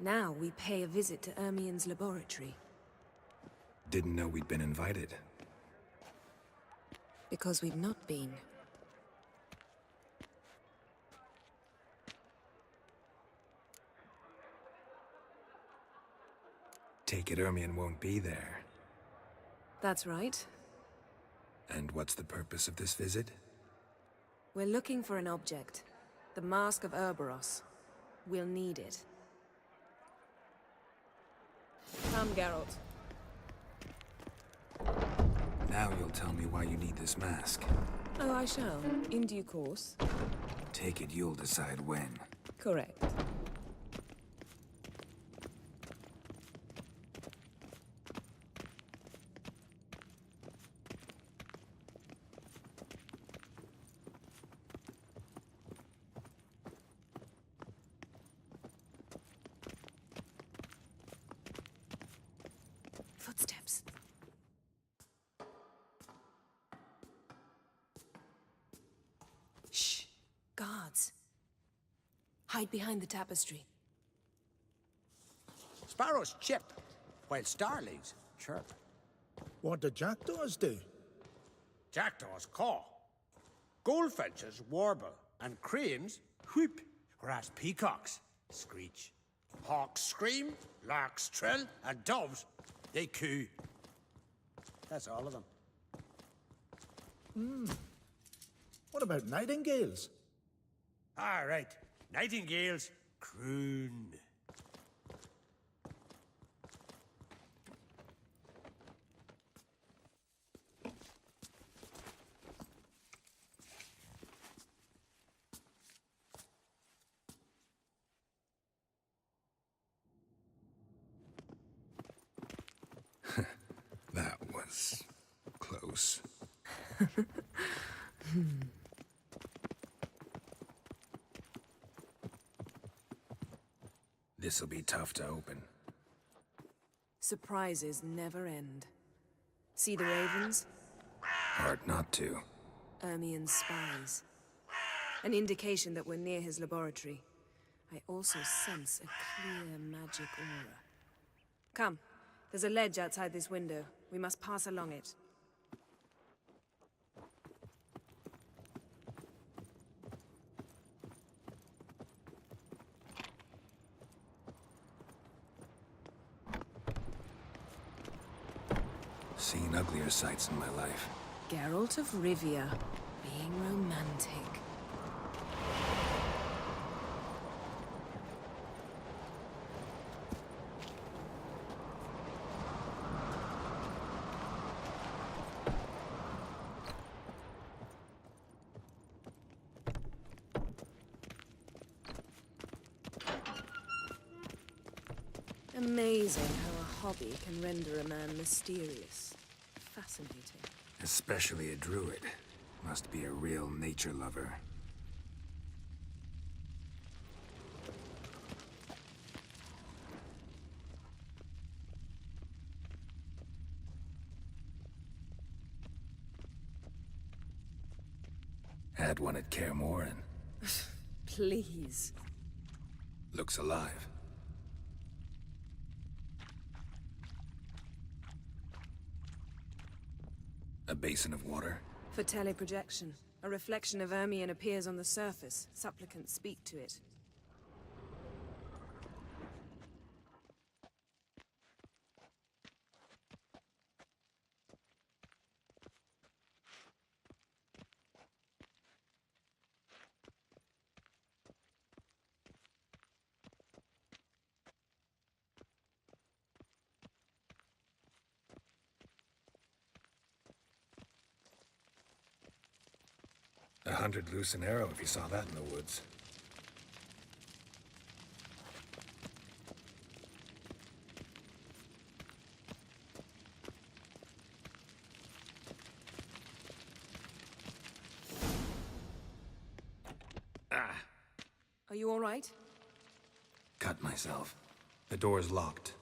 Now we pay a visit to Ermien's laboratory. Didn't know we'd been invited. Because we've not been. Take it Ermien won't be there. That's right. And what's the purpose of this visit? We're looking for an object. The Mask of Ouroboros. We'll need it. Come, Geralt. Now you'll tell me why you need this mask. Oh, I shall. In due course. Take it you'll decide when. Correct. Footsteps. Shh. Guards. Hide behind the tapestry. Sparrows chip, while starlings chirp. What do jackdaws do? Jackdaws caw. Goldfinches warble, and cranes whoop, whereas peacocks screech. Hawks scream, larks trill, and doves, they coo. That's all of them. What about nightingales? All right, nightingales croon. That was close. This'll be tough to open. Surprises never end. See the ravens? Hard not to. Ermien's spies. An indication that we're near his laboratory. I also sense a clear magic aura. Come. There's a ledge outside this window. We must pass along it. Seen uglier sights in my life. Geralt of Rivia, being romantic. Amazing how a hobby can render a man mysterious. Fascinating. Especially a druid. Must be a real nature lover. Had one at Kaer Morhen. Please. Looks alive. A basin of water? For teleprojection. A reflection of Ermien appears on the surface. Supplicants speak to it. $100 loose an arrow if you saw that in the woods. Are you all right? Cut myself. The door's locked.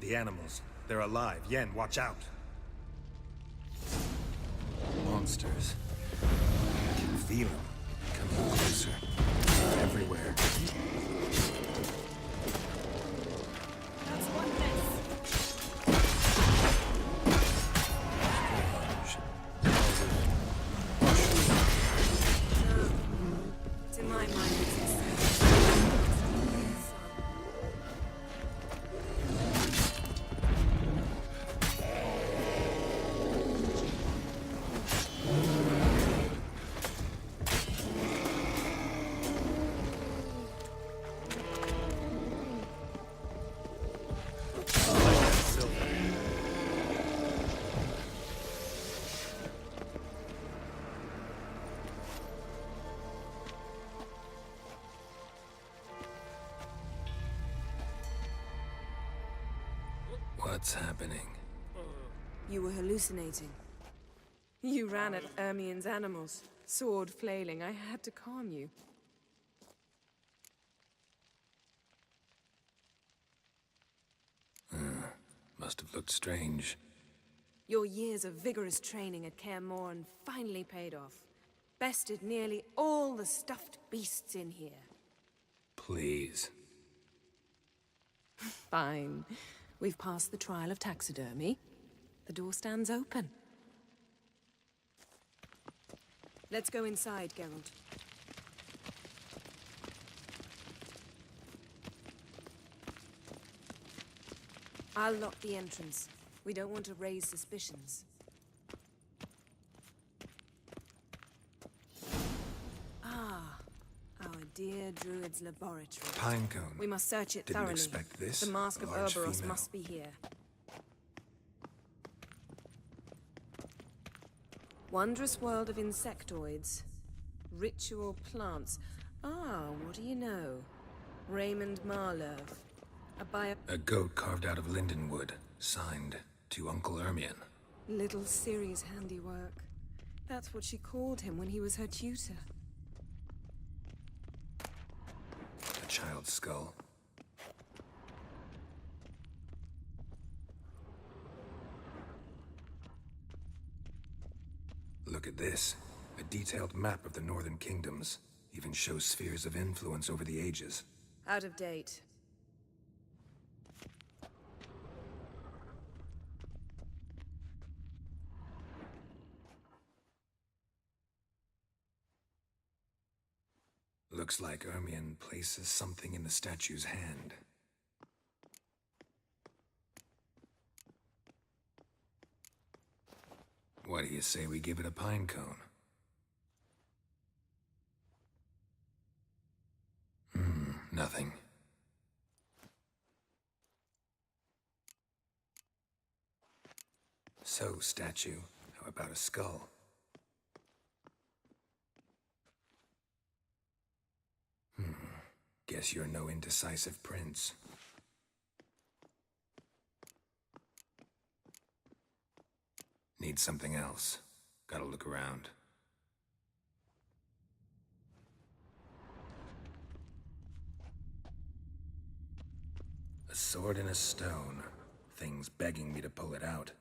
The animals. They're alive. Yen, watch out. Monsters. I can feel them. Come closer. Everywhere. That's one less. To my mind, it's a What's happening? You were hallucinating. You ran at Ermien's animals, sword flailing. I had to calm you. Must have looked strange. Your years of vigorous training at Kaer Morhen finally paid off. Bested nearly all the stuffed beasts in here. Please. Fine. We've passed the trial of taxidermy. The door stands open. Let's go inside, Geralt. I'll lock the entrance. We don't want to raise suspicions. Ah, our dear Druid's laboratory. Pinecone. We must search it Didn't thoroughly. expect this. The Mask A of large Ouroboros female. must be here. Wondrous world of insectoids. Ritual plants. Ah, what do you know? Raymond Marlove. A goat carved out of lindenwood. Signed to Uncle Ermion. Little Ciri's handiwork. That's what she called him when he was her tutor. A child's skull. Look at this. A detailed map of the northern kingdoms. Even shows spheres of influence over the ages. Out of date. Looks like Ermion places something in the statue's hand. What do you say we give it a pine cone? Nothing. So, statue, how about a skull? Guess you're no indecisive prince. Need something else. Gotta look around. A sword and a stone. Thing's begging me to pull it out.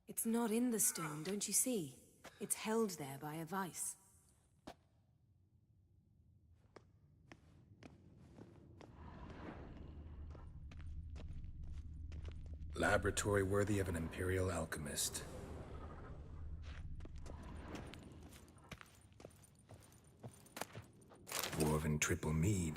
It's not in the stone, don't you see? It's held there by a vice. Laboratory worthy of an imperial alchemist. Woven triple mead.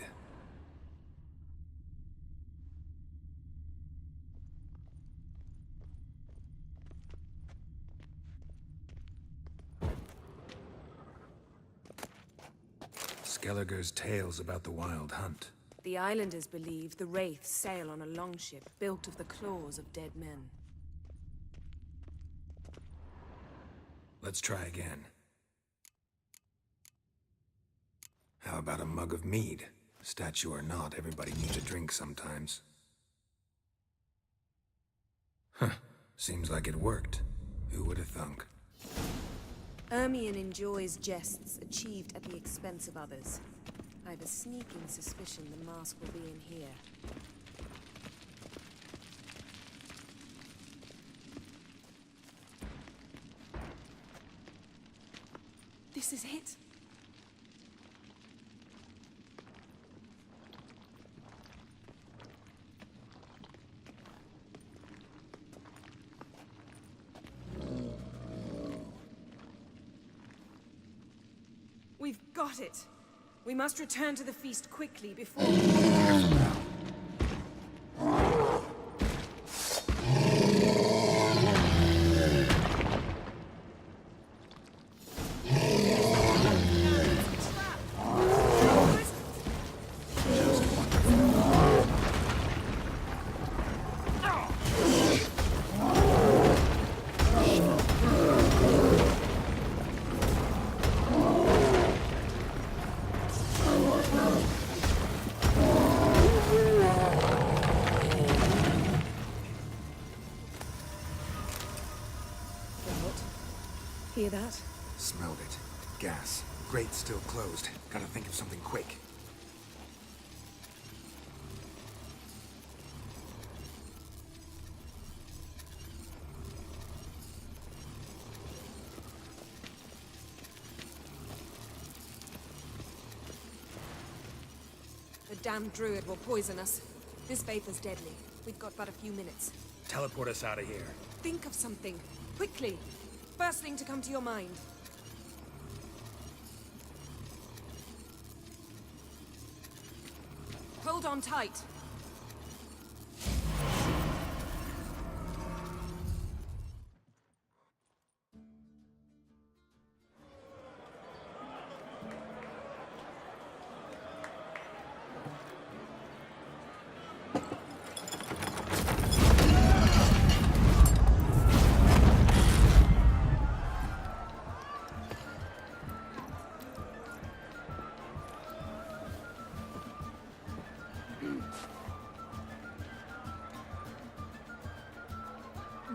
Skelliger's tales about the wild hunt. The islanders believe the wraiths sail on a longship built of the claws of dead men. Let's try again. How about a mug of mead? Statue or not, everybody needs a drink sometimes. Huh. Seems like it worked. Who would have thunk? Ermion enjoys jests achieved at the expense of others. I've a sneaking suspicion the mask will be in here. This is it. We've got it. We must return to the feast quickly before... Hear that? Smelled it. Gas. Grate still closed. Gotta think of something quick. The damned druid will poison us. This vapor's deadly. We've got but a few minutes. Teleport us out of here. Think of something. Quickly. First thing to come to your mind. Hold on tight.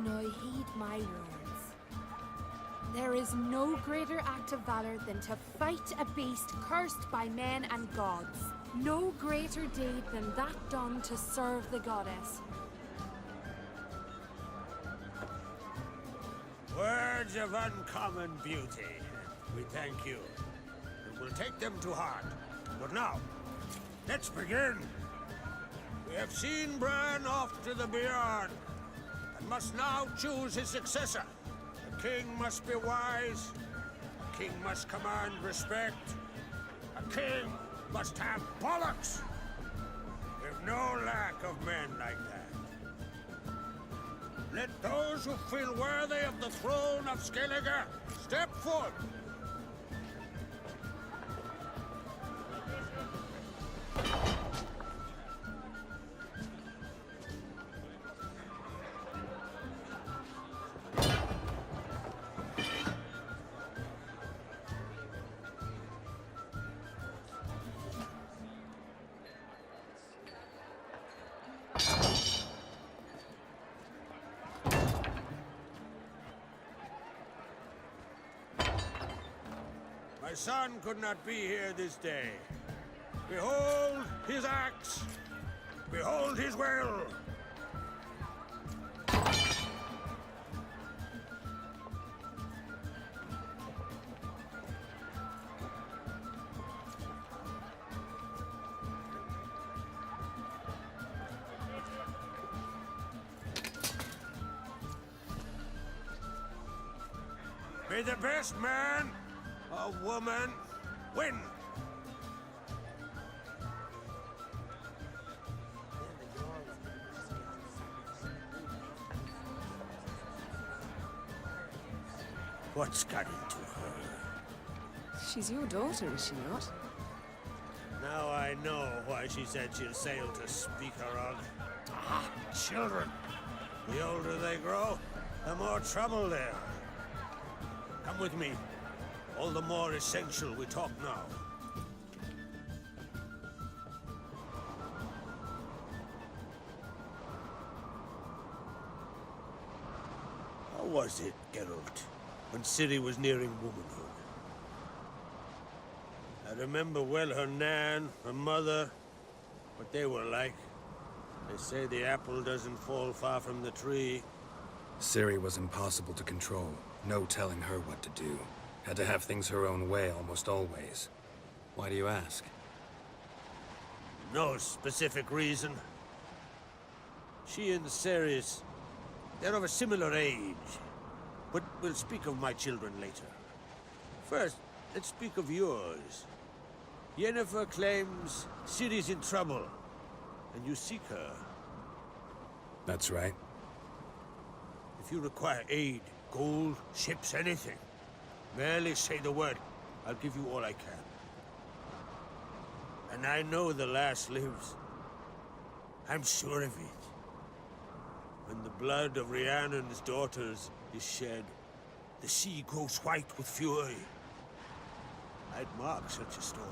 Now heed my words. There is no greater act of valor than to fight a beast cursed by men and gods. No greater deed than that done to serve the goddess. Words of uncommon beauty. We thank you. And we'll take them to heart. But now, let's begin. We have seen Bran off to the beyond, and must now choose his successor. A king must be wise. A king must command respect. A king must have bollocks. We've no lack of men like that. Let those who feel worthy of the throne of Skellige step forward. My son could not be here this day. Behold his axe. Behold his will. May the best man or woman win. What's got into her? She's your daughter, is she not? Now I know why she said she'll sail to speak her of. Ah, children. The older they grow, the more trouble there. Come with me. All the more essential we talk now. How was it, Geralt, when Ciri was nearing womanhood? I remember well her nan, her mother, what they were like. They say the apple doesn't fall far from the tree. Ciri was impossible to control. No telling her what to do. Had to have things her own way almost always. Why do you ask? No specific reason. She and Ceres, they're of a similar age. But we'll speak of my children later. First, let's speak of yours. Yennefer claims Ciri's in trouble, and you seek her. That's right. If you require aid, gold, ships, anything, merely say the word. I'll give you all I can. And I know the lass lives. I'm sure of it. When the blood of Rhiannon's daughters is shed, the sea grows white with fury. I'd mark such a storm.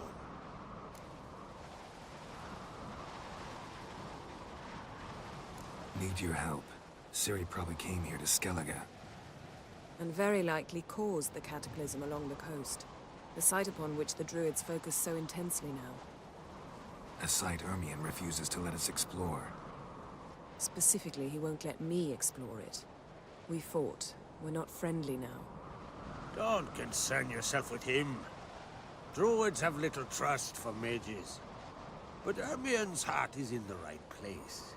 Need your help. Ciri probably came here to Skellige. And very likely caused the cataclysm along the coast. The site upon which the Druids focus so intensely now. A site Ermion refuses to let us explore. Specifically, he won't let me explore it. We fought. We're not friendly now. Don't concern yourself with him. Druids have little trust for mages. But Ermion's heart is in the right place.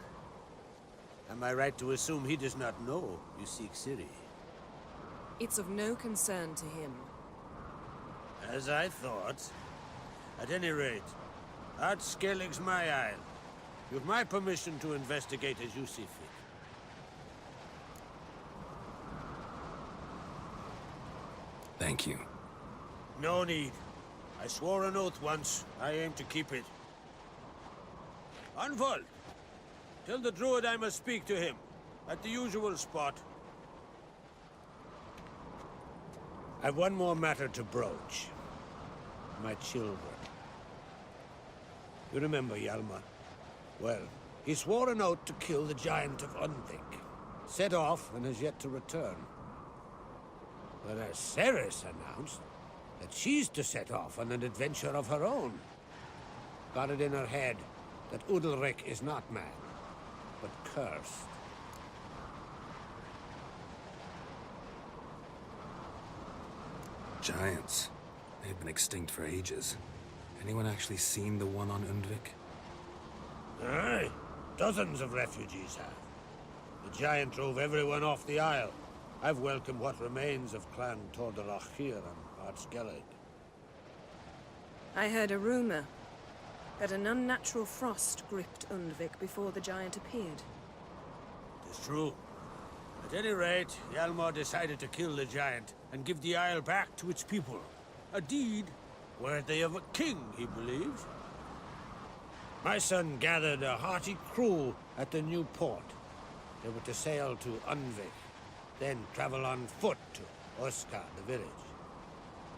Am I right to assume he does not know you seek Ciri? It's of no concern to him. As I thought. At any rate, Art Skellig's my isle. You've my permission to investigate as you see fit. Thank you. No need. I swore an oath once. I aim to keep it. Unfold! Tell the druid I must speak to him. At the usual spot. I've one more matter to broach. My children. You remember Hjalmar? Well, he swore an oath to kill the giant of Undvik. Set off and has yet to return. Whereas Ceres announced that she's to set off on an adventure of her own. Got it in her head that Udalric is not mad, but cursed. Giants. They've been extinct for ages. Anyone actually seen the one on Undvik? Aye. Dozens of refugees have. The giant drove everyone off the isle. I've welcomed what remains of Clan Tordarach here and Art Skellig. I heard a rumor that an unnatural frost gripped Undvik before the giant appeared. It's true. At any rate, Hjalmar decided to kill the giant and give the isle back to its people. A deed worthy of a king, he believed. My son gathered a hearty crew at the new port. They were to sail to Undvik, then travel on foot to Oskar, the village.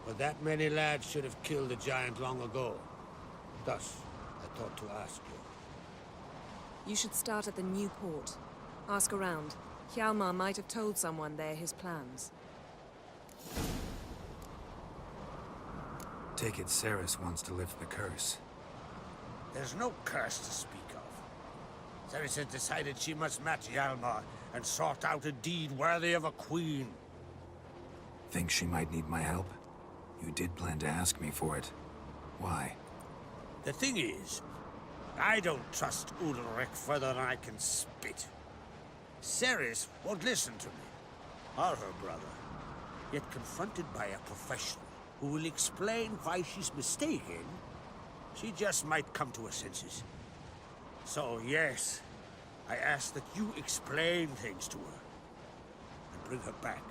But that many lads should have killed the giant long ago. Thus, I thought to ask you. You should start at the new port. Ask around. Hjalmar might have told someone there his plans. Take it Ceres wants to lift the curse. There's no curse to speak of. Ceres has decided she must match Hjalmar and sort out a deed worthy of a queen. Think she might need my help? You did plan to ask me for it. Why? The thing is, I don't trust Udalric further than I can spit. Ceres won't listen to me, or her brother. Yet confronted by a professional who will explain why she's mistaken, she just might come to her senses. So yes, I ask that you explain things to her and bring her back.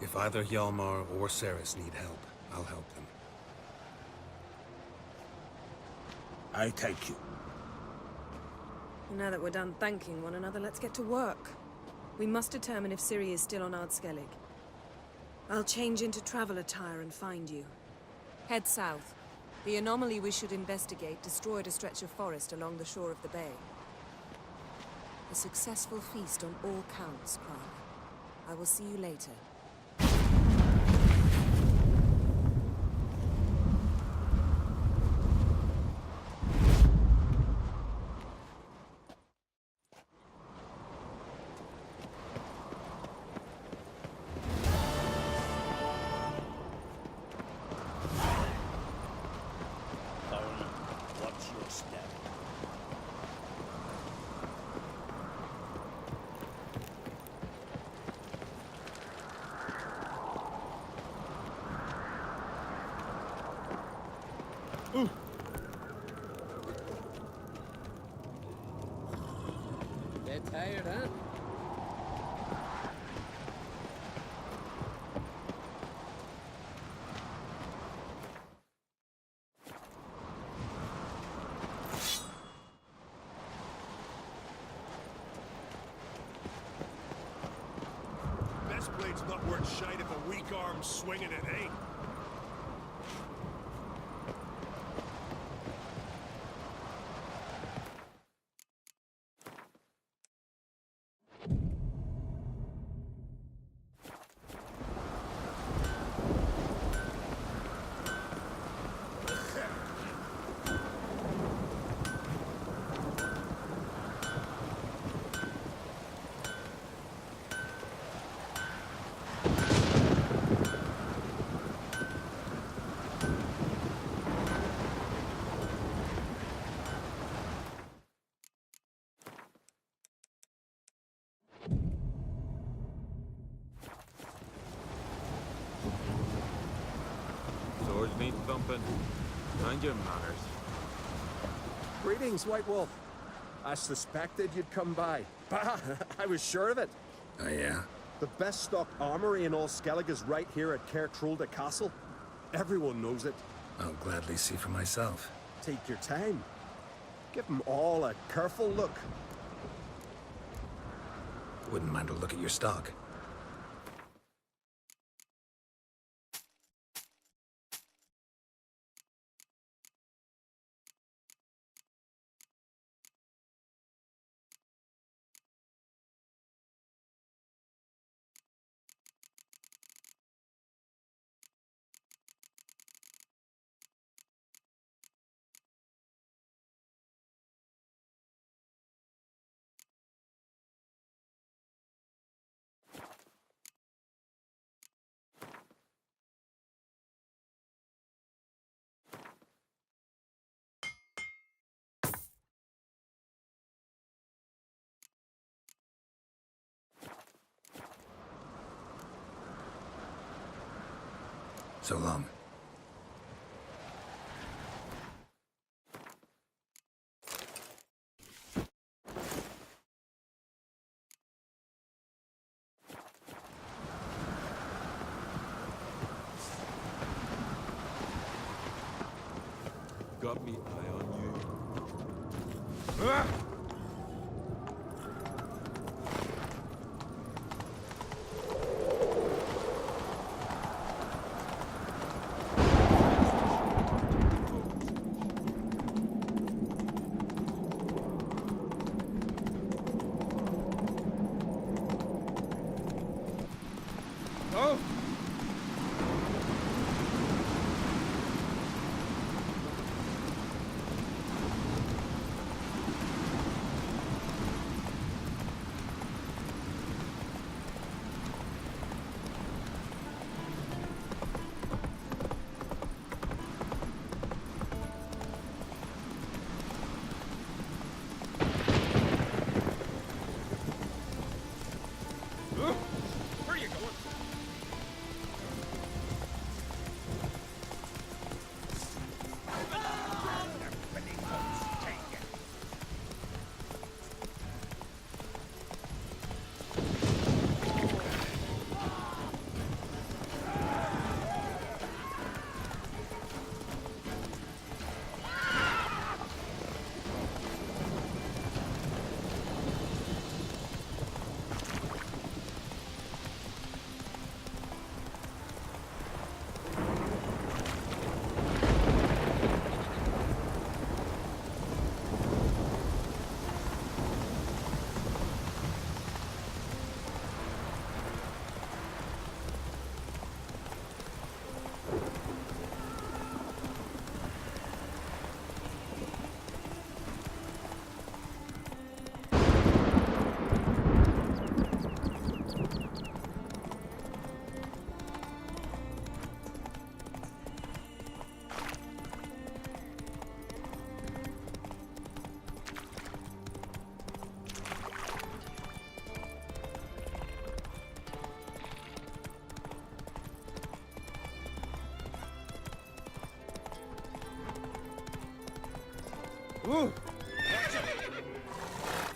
If either Hjalmar or Ceres need help, I'll help them. I thank you. Now that we're done thanking one another, let's get to work. We must determine if Ciri is still on Ard Skellig. I'll change into travel attire and find you. Head south. The anomaly we should investigate destroyed a stretch of forest along the shore of the bay. A successful feast on all counts, Krag. I will see you later. step. Bit tired, huh? Best blade's not worth shite if a weak arm's swinging it, eh? Swords need thumping. Mind your manners. Greetings, White Wolf. I suspected you'd come by. Bah, I was sure of it. Oh, yeah? The best stock armory in all Skellig is right here at Caer Trolda Castle. Everyone knows it. I'll gladly see for myself. Take your time. Give them all a careful look. Wouldn't mind a look at your stock. So long. Got me eye on you. Oh!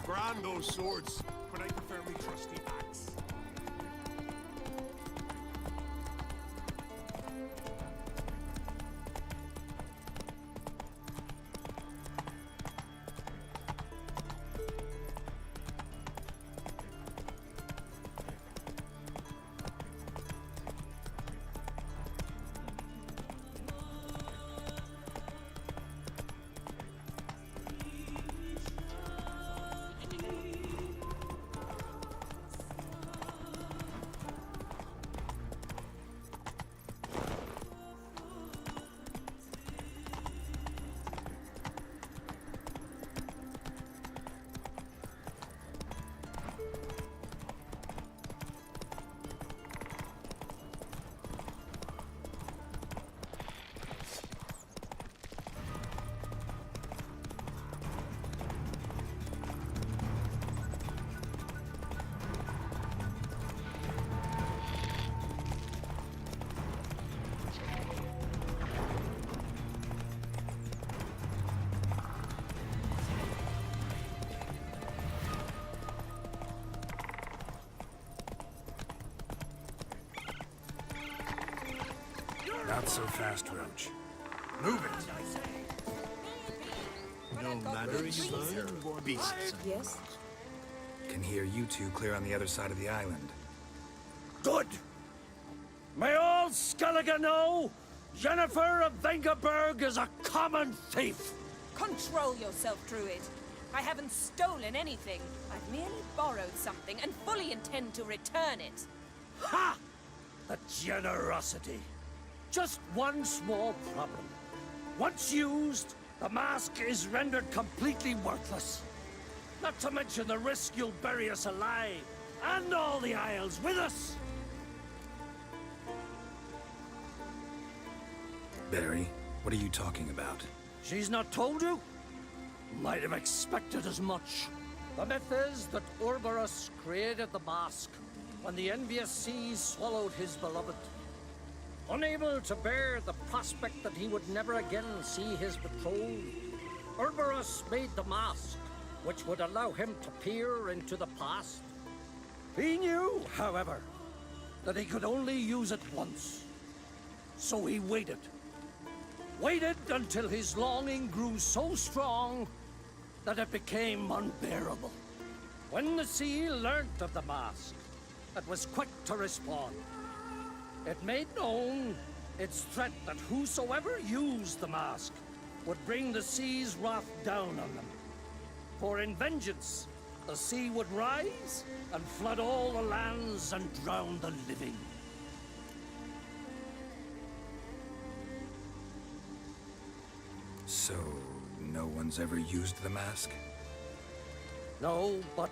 Grand those swords, but I prefer me trusty axe. Not so fast, Roach. Move it! No matter you learn, beasts. Yes? Can hear you two clear on the other side of the island. Good! May all Skellige know Jennifer of Vengerberg is a common thief! Control yourself, Druid. I haven't stolen anything. I've merely borrowed something and fully intend to return it. Ha! The generosity. Just one small problem. Once used, the mask is rendered completely worthless. Not to mention the risk you'll bury us alive, and all the Isles with us! Barry, what are you talking about? She's not told you? Might have expected as much. The myth is that Urberus created the mask when the envious seas swallowed his beloved. Unable to bear the prospect that he would never again see his betrothed, Urberus made the mask, which would allow him to peer into the past. He knew, however, that he could only use it once. So he waited. Waited until his longing grew so strong that it became unbearable. When the sea learnt of the mask, it was quick to respond. It made known its threat that whosoever used the mask would bring the sea's wrath down on them. For in vengeance, the sea would rise and flood all the lands and drown the living. So, no one's ever used the mask? No, but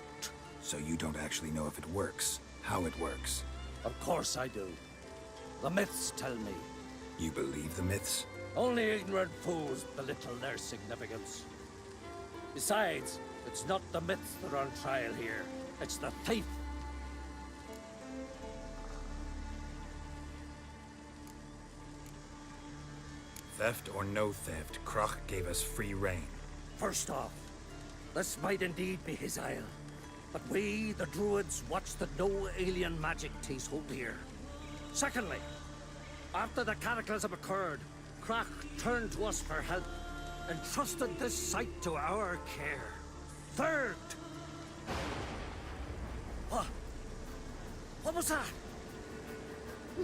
So you don't actually know if it works, how it works. of course I do. The myths tell me. You believe the myths? Only ignorant fools belittle their significance. Besides, it's not the myths that are on trial here. It's the thief. Theft or no theft, Kroch gave us free rein. First off, this might indeed be his isle. But we, the Druids, watch that no alien magic takes hold here. Secondly, after the cataclysm occurred, Kroch turned to us for help, and trusted this site to our care. Third... What? What was that?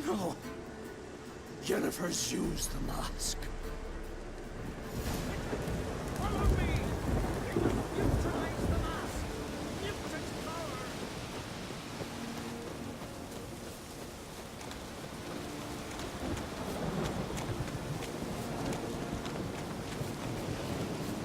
No. Jennifer's used the mask.